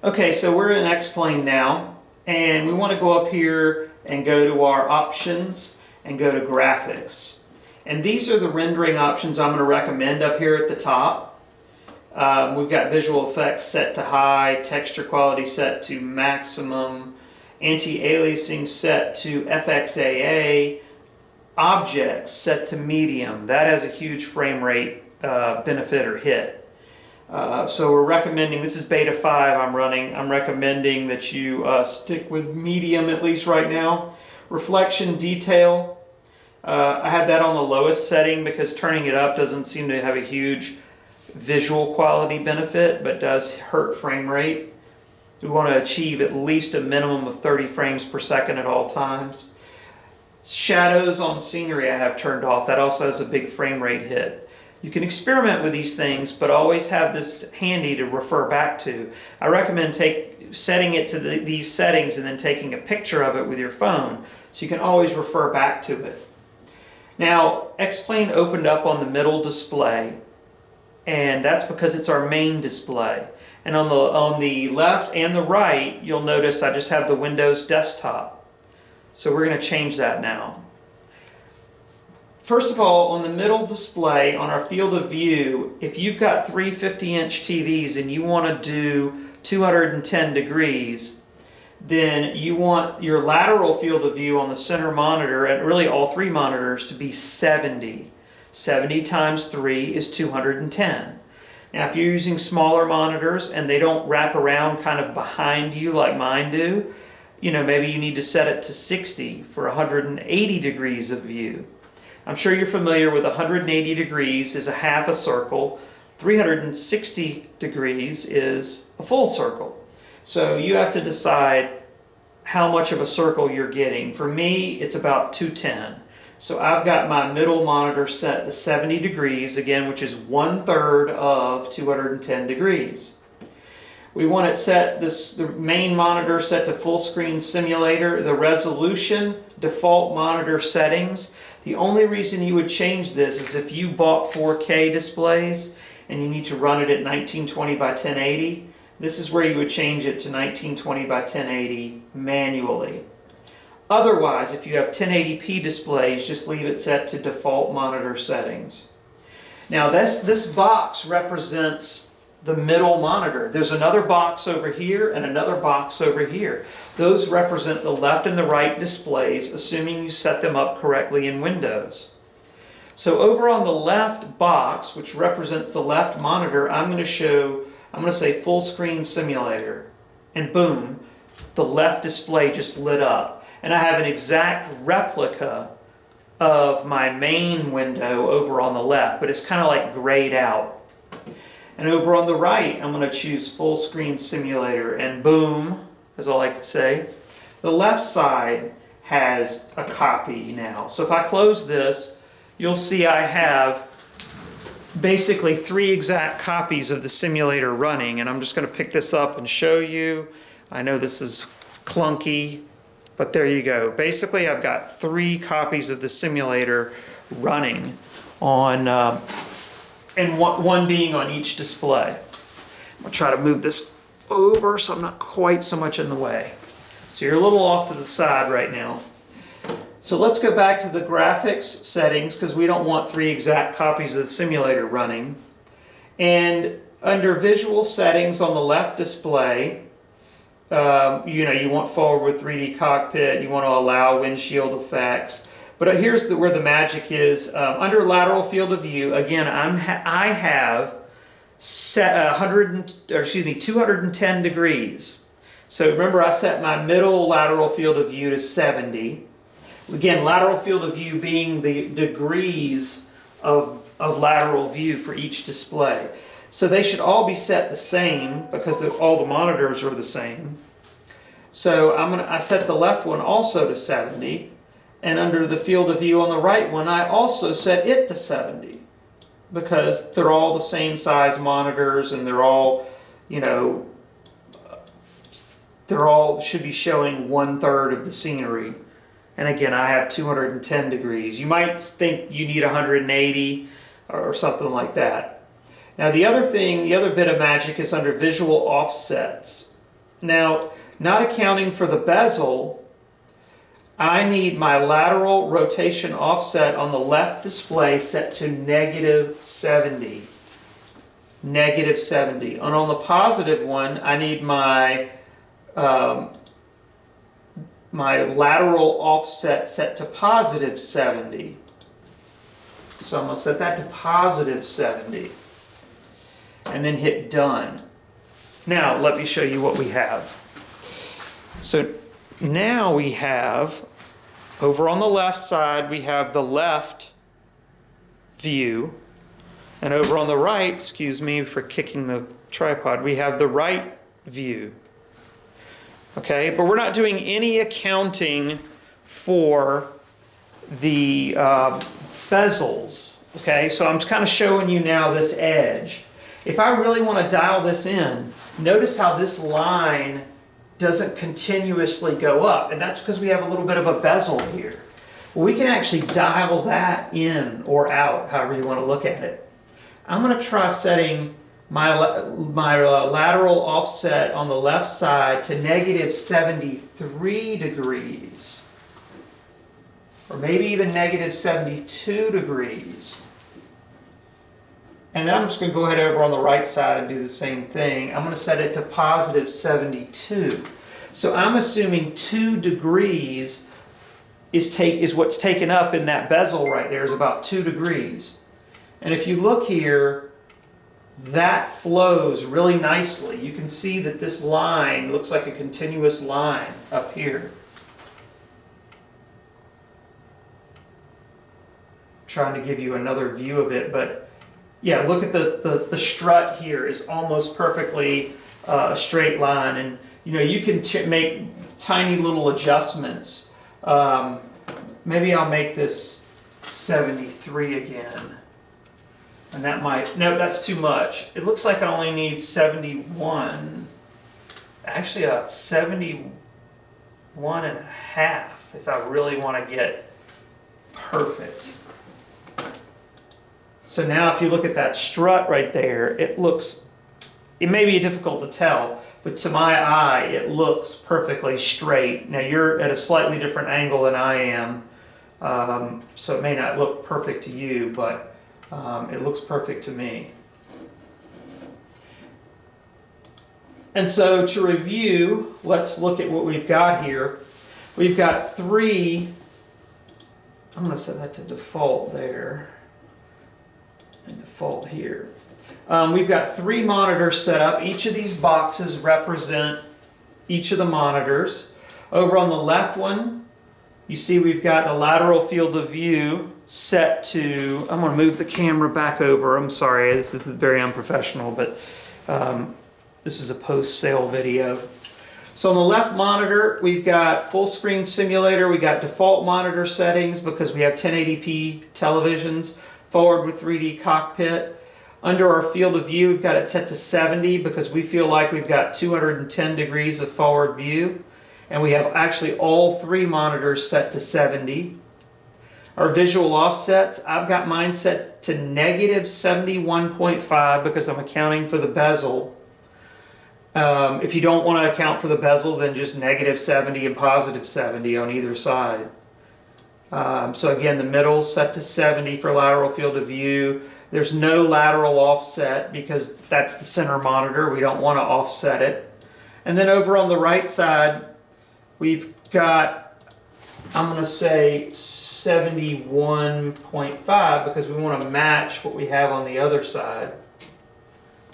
Okay, so we're in X-Plane now, and we want to go up here and go to our options and go to graphics. And these are the rendering options I'm going to recommend up here at the top. We've got visual effects set to high, texture quality set to maximum, anti-aliasing set to FXAA, objects set to medium. That has a huge frame rate benefit or hit. So we're recommending, this is beta 5 I'm running, I'm recommending that you stick with medium at least right now. Reflection detail, I have that on the lowest setting because turning it up doesn't seem to have a huge visual quality benefit, but does hurt frame rate. We want to achieve at least a minimum of 30 frames per second at all times. Shadows on scenery I have turned off, that also has a big frame rate hit. You can experiment with these things, but always have this handy to refer back to. I recommend setting it to these settings and then taking a picture of it with your phone so you can always refer back to it. Now, X-Plane opened up on the middle display, and that's because it's our main display. And on the left and the right, you'll notice I just have the Windows desktop. So we're going to change that now. First of all, on the middle display, on our field of view, if you've got three 50-inch TVs and you want to do 210 degrees, then you want your lateral field of view on the center monitor, and really all three monitors, to be 70. 70 times 3 is 210. Now, if you're using smaller monitors and they don't wrap around kind of behind you like mine do, maybe you need to set it to 60 for 180 degrees of view. I'm sure you're familiar with 180 degrees is a half a circle, 360 degrees is a full circle. So you have to decide how much of a circle you're getting. For me, it's about 210. So I've got my middle monitor set to 70 degrees, again, which is 1/3 of 210 degrees. We want it set, the main monitor set to full screen simulator, the resolution, default monitor settings. The only reason you would change this is if you bought 4K displays and you need to run it at 1920 by 1080. This is where you would change it to 1920 by 1080 manually. Otherwise, if you have 1080p displays, just leave it set to default monitor settings. Now this box represents the middle monitor. There's another box over here and another box over here. Those represent the left and the right displays, assuming you set them up correctly in Windows. So over on the left box, which represents the left monitor, I'm going to say full screen simulator. And boom, the left display just lit up. And I have an exact replica of my main window over on the left, but it's kind of like grayed out. And over on the right, I'm going to choose full screen simulator, and boom, as I like to say, the left side has a copy now. So if I close this, you'll see I have basically 3 exact copies of the simulator running, and I'm just going to pick this up and show you. I know this is clunky, but there you go. Basically, I've got 3 copies of the simulator running on and one being on each display. I'm going to try to move this over so I'm not quite so much in the way. So you're a little off to the side right now. So let's go back to the graphics settings because we don't want 3 exact copies of the simulator running. And under visual settings on the left display, you want forward with 3D cockpit, you want to allow windshield effects. But here's where the magic is. Under lateral field of view, again, I have set 210 degrees. So remember, I set my middle lateral field of view to 70. Again, lateral field of view being the degrees of lateral view for each display. So they should all be set the same because all the monitors are the same. So I set the left one also to 70. And under the field of view on the right one, I also set it to 70 because they're all the same size monitors and they're all should be showing 1/3 of the scenery. And again, I have 210 degrees. You might think you need 180 or something like that. Now the other bit of magic is under visual offsets. Now, not accounting for the bezel, I need my lateral rotation offset on the left display set to -70. -70. And on the positive one, I need my my lateral offset set to +70. So I'm going to set that to +70 and then hit done. Now let me show you what we have. So now we have, over on the left side, we have the left view, and over on the right, excuse me for kicking the tripod, we have the right view. Okay, but we're not doing any accounting for the bezels. Okay, so I'm kind of showing you now this edge. If I really want to dial this in, notice how this line doesn't continuously go up, and that's because we have a little bit of a bezel here. Well, we can actually dial that in or out, however you want to look at it. I'm going to try setting my lateral offset on the left side to -73 degrees, or maybe even -72 degrees. And then I'm just going to go ahead over on the right side and do the same thing. I'm going to set it to +72. So I'm assuming 2 degrees is what's taken up in that bezel right there, is about 2 degrees. And if you look here, that flows really nicely. You can see that this line looks like a continuous line up here. I'm trying to give you another view of it, but yeah, look at the strut here is almost perfectly a straight line, and you know, you can make tiny little adjustments. Maybe I'll make this 73 again. And that might, no, that's too much. It looks like I only need 71. Actually, 71 and a half if I really want to get perfect. So now if you look at that strut right there, it may be difficult to tell, but to my eye, it looks perfectly straight. Now you're at a slightly different angle than I am, so it may not look perfect to you, but it looks perfect to me. And so to review, let's look at what we've got here. We've got 3, I'm going to set that to default there, and default here. We've got 3 monitors set up. Each of these boxes represent each of the monitors. Over on the left one, you see we've got the lateral field of view set to, I'm going to move the camera back over. I'm sorry, this is very unprofessional, but this is a post-sale video. So on the left monitor, we've got full screen simulator. We got default monitor settings because we have 1080p televisions, forward with 3D cockpit. Under our field of view, we've got it set to 70 because we feel like we've got 210 degrees of forward view. And we have actually all 3 monitors set to 70. Our visual offsets, I've got mine set to -71.5 because I'm accounting for the bezel. If you don't want to account for the bezel, then just -70 and +70 on either side. So again, the middle's set to 70 for lateral field of view. There's no lateral offset because that's the center monitor. We don't want to offset it. And then over on the right side, we've got, I'm going to say 71.5 because we want to match what we have on the other side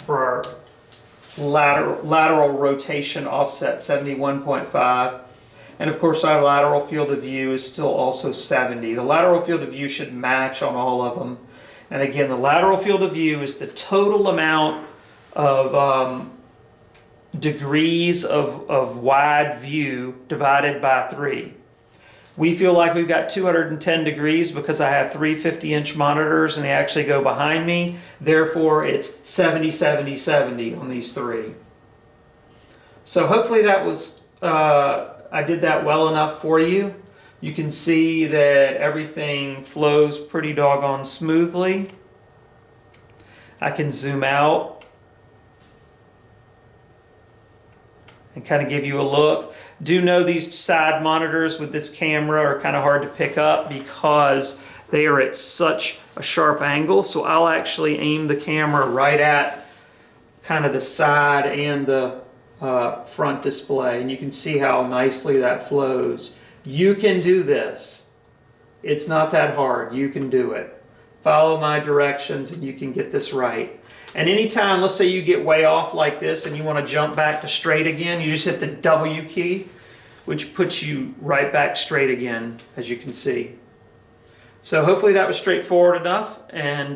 for our lateral rotation offset, 71.5. And of course our lateral field of view is still also 70. The lateral field of view should match on all of them. And again, the lateral field of view is the total amount of degrees of wide view divided by 3. We feel like we've got 210 degrees because I have 3 50-inch monitors and they actually go behind me. Therefore, it's 70, 70, 70 on these 3. So hopefully that was, I did that well enough for you. You can see that everything flows pretty doggone smoothly. I can zoom out and kind of give you a look. Do know these side monitors with this camera are kind of hard to pick up because they are at such a sharp angle. So I'll actually aim the camera right at kind of the side and the front display, and you can see how nicely that flows. You can do this. It's not that hard. You can do it. Follow my directions and you can get this right. And anytime, let's say you get way off like this and you want to jump back to straight again, you just hit the W key, which puts you right back straight again, as you can see. So hopefully that was straightforward enough, and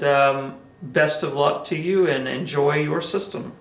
best of luck to you and enjoy your system.